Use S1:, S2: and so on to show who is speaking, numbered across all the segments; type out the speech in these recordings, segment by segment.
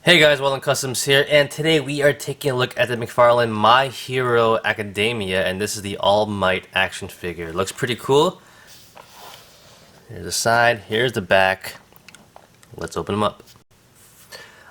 S1: Hey guys, Well Customs here, and today we are taking a look at the Mcfarlane My Hero Academia, and this is the All Might action figure. Looks pretty cool. Here's the side, here's the back. Let's open him up.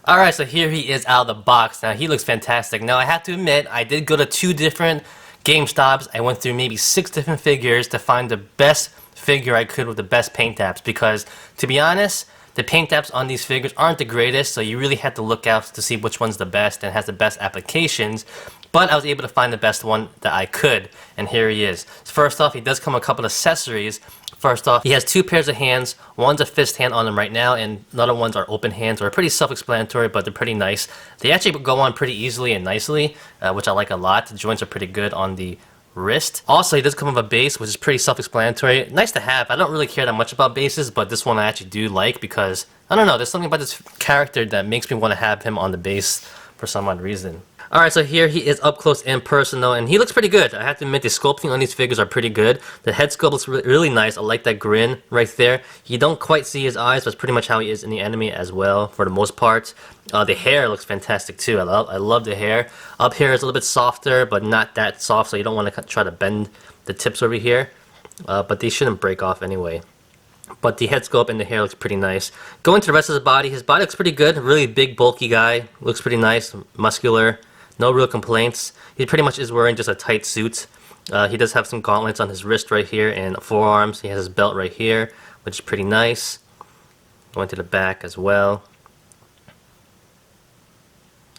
S1: Alright, so here he is out of the box. Now, he looks fantastic. Now, I have to admit, I did go to 2 different GameStops. I went through maybe 6 different figures to find the best figure I could with the best paint apps, because, to be honest, the paint apps on these figures aren't the greatest, so you really have to look out to see which one's the best and has the best applications. But I was able to find the best one that I could, and here he is. First off, he does come with a couple of accessories. First off, he has 2 pairs of hands. One's a fist hand on him right now, and the other ones are open hands. They're pretty self-explanatory, but they're pretty nice. They actually go on pretty easily and nicely, which I like a lot. The joints are pretty good on the wrist. Also, he does come with a base, which is pretty self-explanatory. Nice to have. I don't really care that much about bases, but this one I actually do like because, I don't know, there's something about this character that makes me want to have him on the base for some odd reason. Alright, so here he is up close and personal, and he looks pretty good. I have to admit, the sculpting on these figures are pretty good. The head sculpt looks really nice. I like that grin right there. You don't quite see his eyes, but it's pretty much how he is in the anime as well, for the most part. The hair looks fantastic too. I love the hair. Up here is a little bit softer, but not that soft, so you don't want to try to bend the tips over here. But these shouldn't break off anyway. But the head sculpt and the hair looks pretty nice. Going to the rest of his body looks pretty good. Really big, bulky guy. Looks pretty nice, muscular. No real complaints. He pretty much is wearing just a tight suit. He does have some gauntlets on his wrist right here and forearms. He has his belt right here, which is pretty nice. Going to the back as well.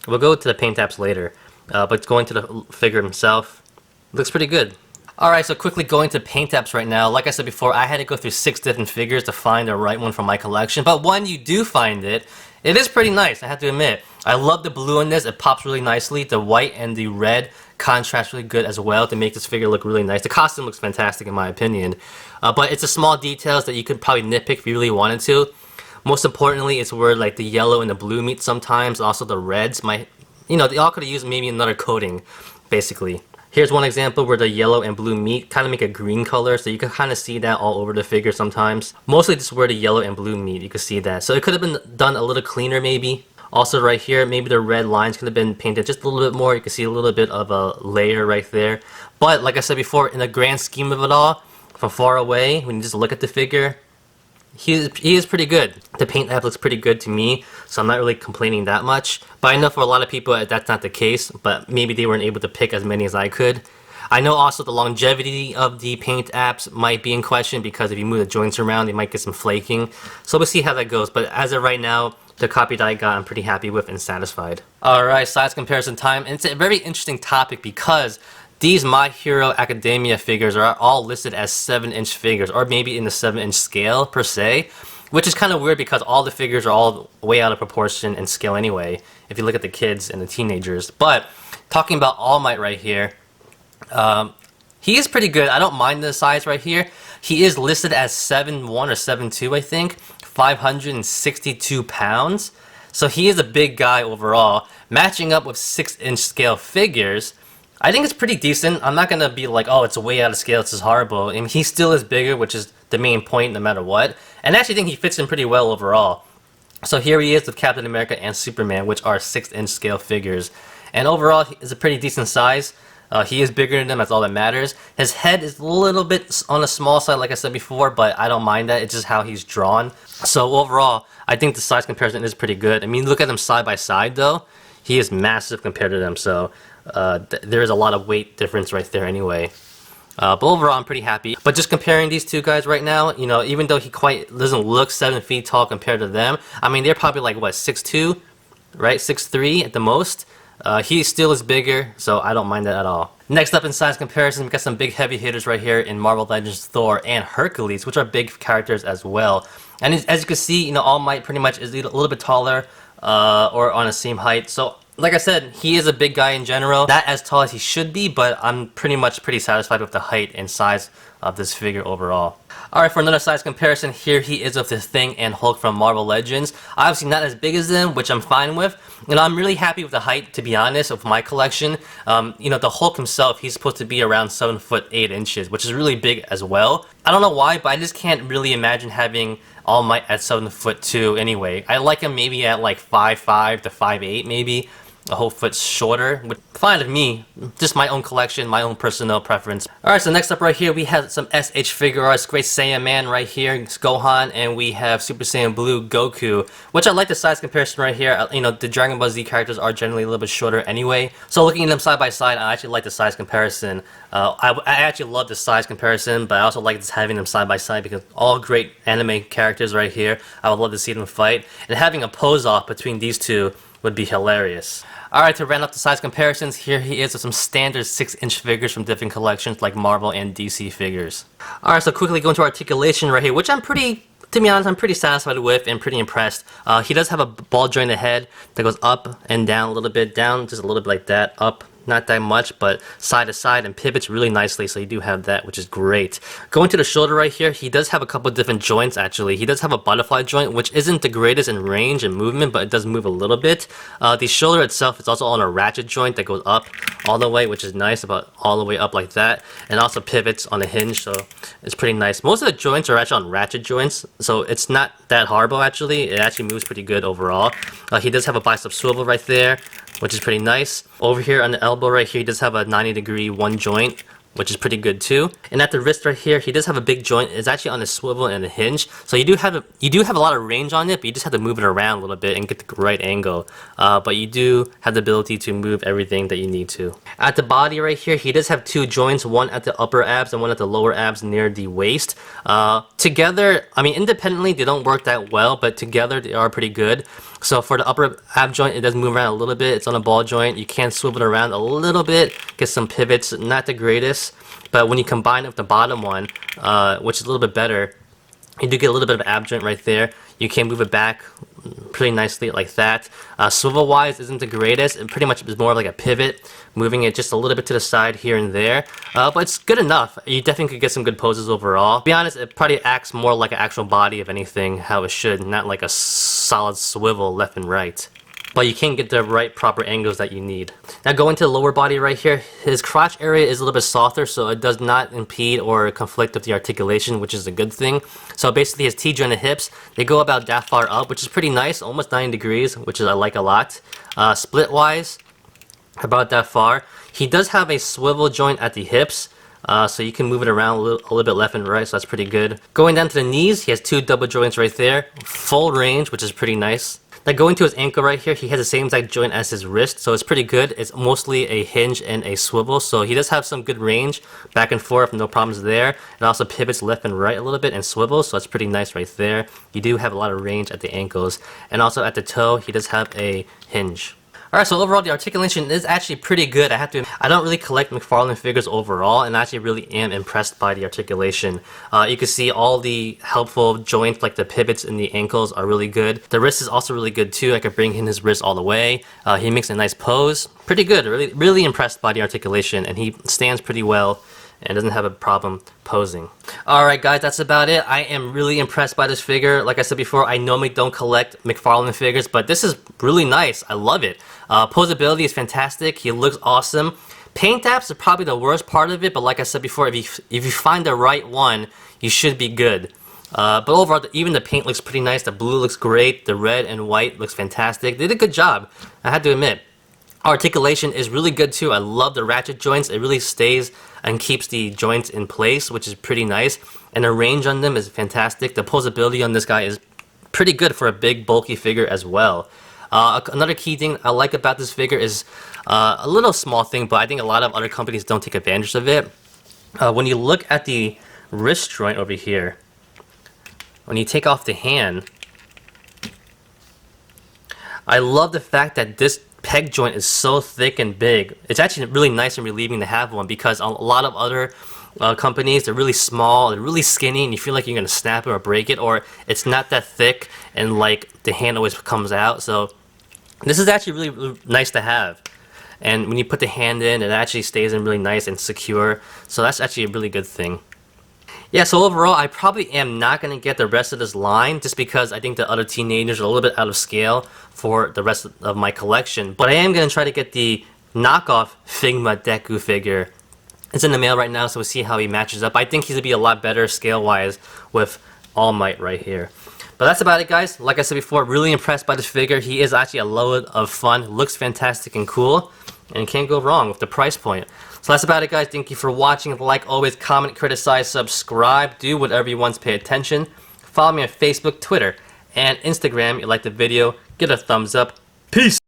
S1: We'll go to the paint apps later, but going to the figure himself, looks pretty good. Alright, so quickly going to paint apps right now. Like I said before, I had to go through 6 different figures to find the right one for my collection, but when you do find it, it is pretty nice, I have to admit. I love the blue in this, it pops really nicely. The white and the red contrast really good as well to make this figure look really nice. The costume looks fantastic in my opinion, but it's the small details that you could probably nitpick if you really wanted to. Most importantly, it's where like the yellow and the blue meet sometimes. Also the reds might, they all could have used maybe another coating, basically. Here's one example where the yellow and blue meet, kind of make a green color, so you can kind of see that all over the figure sometimes. Mostly just where the yellow and blue meet, you can see that. So it could have been done a little cleaner maybe. Also right here, maybe the red lines could have been painted just a little bit more. You can see a little bit of a layer right there. But like I said before, in the grand scheme of it all, from far away, when you just look at the figure, he is pretty good. The paint app looks pretty good to me, so I'm not really complaining that much. But I know for a lot of people that's not the case, but maybe they weren't able to pick as many as I could. I know also the longevity of the paint apps might be in question because if you move the joints around, they might get some flaking. So we'll see how that goes, but as of right now, the copy that I got, I'm pretty happy with and satisfied. Alright, size comparison time, and it's a very interesting topic because these My Hero Academia figures are all listed as 7-inch figures, or maybe in the 7-inch scale per se, which is kind of weird because all the figures are all way out of proportion and scale anyway, if you look at the kids and the teenagers. But talking about All Might right here, he is pretty good. I don't mind the size right here. He is listed as 7'1 or 7'2, I think, 562 pounds. So he is a big guy overall. Matching up with 6-inch scale figures, I think it's pretty decent. I'm not gonna be like, oh, it's way out of scale, it's just horrible. I mean, he still is bigger, which is the main point no matter what. And I actually think he fits in pretty well overall. So here he is with Captain America and Superman, which are 6-inch scale figures. And overall, he's a pretty decent size. He is bigger than them, that's all that matters. His head is a little bit on the small side, like I said before, but I don't mind that. It's just how he's drawn. So overall, I think the size comparison is pretty good. I mean, look at them side by side, though. He is massive compared to them, so there is a lot of weight difference right there anyway. But overall, I'm pretty happy. But just comparing these two guys right now, even though he quite doesn't look 7 feet tall compared to them, I mean, they're probably like, what, 6'2", right? 6'3" at the most. He still is bigger, so I don't mind that at all. Next up in size comparison, we got some big heavy hitters right here in Marvel Legends Thor and Hercules, which are big characters as well. And as you can see, All Might pretty much is a little bit taller, or on the same height. So like I said, he is a big guy in general. Not as tall as he should be, but I'm pretty satisfied with the height and size of this figure overall. Alright, for another size comparison, here he is with the Thing and Hulk from Marvel Legends. Obviously not as big as them, which I'm fine with. I'm really happy with the height, to be honest, of my collection. The Hulk himself, he's supposed to be around 7 foot 8 inches, which is really big as well. I don't know why, but I just can't really imagine having All Might at 7'2" anyway. I like him maybe at like 5'5" to 5'8" maybe. A whole foot shorter, but fine with me. Just my own collection, my own personal preference. Alright, so next up right here, we have some SH figure arts. Great Saiyan Man right here, it's Gohan, and we have Super Saiyan Blue Goku, which I like the size comparison right here. You know, the Dragon Ball Z characters are generally a little bit shorter anyway. So looking at them side by side, I actually like the size comparison. I actually love the size comparison, but I also like just having them side by side because all great anime characters right here. I would love to see them fight, and having a pose off between these two would be hilarious. Alright, to round up the size comparisons, here he is with some standard 6-inch figures from different collections like Marvel and DC figures. Alright, so quickly going to articulation right here, which to be honest, I'm pretty satisfied with and pretty impressed. He does have a ball jointed head that goes up and down a little bit, down just a little bit like that, up. Not that much, but side to side and pivots really nicely, so you do have that, which is great. Going to the shoulder right here, he does have a couple different joints actually. He does have a butterfly joint, which isn't the greatest in range and movement, but it does move a little bit. The shoulder itself is also on a ratchet joint that goes up all the way, which is nice, about all the way up like that, and also pivots on a hinge, so it's pretty nice. Most of the joints are actually on ratchet joints, so it's not that horrible actually. It actually moves pretty good overall. He does have a bicep swivel right there, which is pretty nice. Over here on the elbow right here, he does have a 90-degree one joint, which is pretty good too. And at the wrist right here, he does have a big joint. It's actually on a swivel and a hinge, so you do have a lot of range on it, but you just have to move it around a little bit and get the right angle. But you do have the ability to move everything that you need to. At the body right here, he does have two joints, one at the upper abs and one at the lower abs near the waist. Together, I mean independently they don't work that well, but together they are pretty good. So for the upper ab joint, it does move around a little bit. It's on a ball joint. You can swivel it around a little bit, get some pivots, not the greatest. But when you combine it with the bottom one, which is a little bit better, you do get a little bit of ab joint right there. You can move it back pretty nicely like that. Swivel wise isn't the greatest. It pretty much is more like a pivot, moving it just a little bit to the side here and there. But it's good enough. You definitely could get some good poses overall. To be honest, it probably acts more like an actual body if anything, how it should, not like a solid swivel left and right. But you can get the right proper angles that you need. Now going to the lower body right here, his crotch area is a little bit softer, so it does not impede or conflict with the articulation, which is a good thing. So basically his T-jointed hips, they go about that far up, which is pretty nice, almost 90 degrees, which I like a lot. Split wise, about that far. He does have a swivel joint at the hips, so you can move it around a little bit left and right, so that's pretty good. Going down to the knees, he has two double joints right there, full range, which is pretty nice. Now going to his ankle right here, he has the same exact joint as his wrist, so it's pretty good. It's mostly a hinge and a swivel, so he does have some good range, back and forth, no problems there. It also pivots left and right a little bit and swivels, so that's pretty nice right there. You do have a lot of range at the ankles, and also at the toe, he does have a hinge. Alright, so overall the articulation is actually pretty good. I have to admit, I don't really collect Mcfarlane figures overall, and I actually really am impressed by the articulation. You can see all the helpful joints, like the pivots in the ankles, are really good. The wrist is also really good too. I could bring in his wrist all the way. He makes a nice pose. Pretty good. Really impressed by the articulation, and he stands pretty well and doesn't have a problem posing. Alright guys, that's about it. I am really impressed by this figure. Like I said before, I normally don't collect Mcfarlane figures, but this is really nice. I love it. Posability is fantastic. He looks awesome. Paint apps are probably the worst part of it, but like I said before, if you find the right one, you should be good. But overall, even the paint looks pretty nice. The blue looks great. The red and white looks fantastic. They did a good job, I have to admit. Articulation is really good too. I love the ratchet joints. It really stays and keeps the joints in place, which is pretty nice. And the range on them is fantastic. The posability on this guy is pretty good for a big, bulky figure as well. Another key thing I like about this figure is a little small thing, but I think a lot of other companies don't take advantage of it. When you look at the wrist joint over here, when you take off the hand, I love the fact that this peg joint is so thick and big. It's actually really nice and relieving to have one, because a lot of other companies, they're really small, they're really skinny, and you feel like you're gonna snap it or break it, or it's not that thick and like the hand always comes out. So this is actually really nice to have, and when you put the hand in, it actually stays in really nice and secure, so that's actually a really good thing. Yeah, so overall, I probably am not going to get the rest of this line, just because I think the other teenagers are a little bit out of scale for the rest of my collection. But I am going to try to get the knockoff Figma Deku figure. It's in the mail right now, so we'll see how he matches up. I think he's going to be a lot better scale-wise with All Might right here. But that's about it, guys. Like I said before, really impressed by this figure. He is actually a load of fun, looks fantastic and cool, and can't go wrong with the price point. So that's about it, guys. Thank you for watching. Like always, comment, criticize, subscribe, do whatever you want to pay attention. Follow me on Facebook, Twitter, and Instagram. If you like the video, give it a thumbs up. Peace!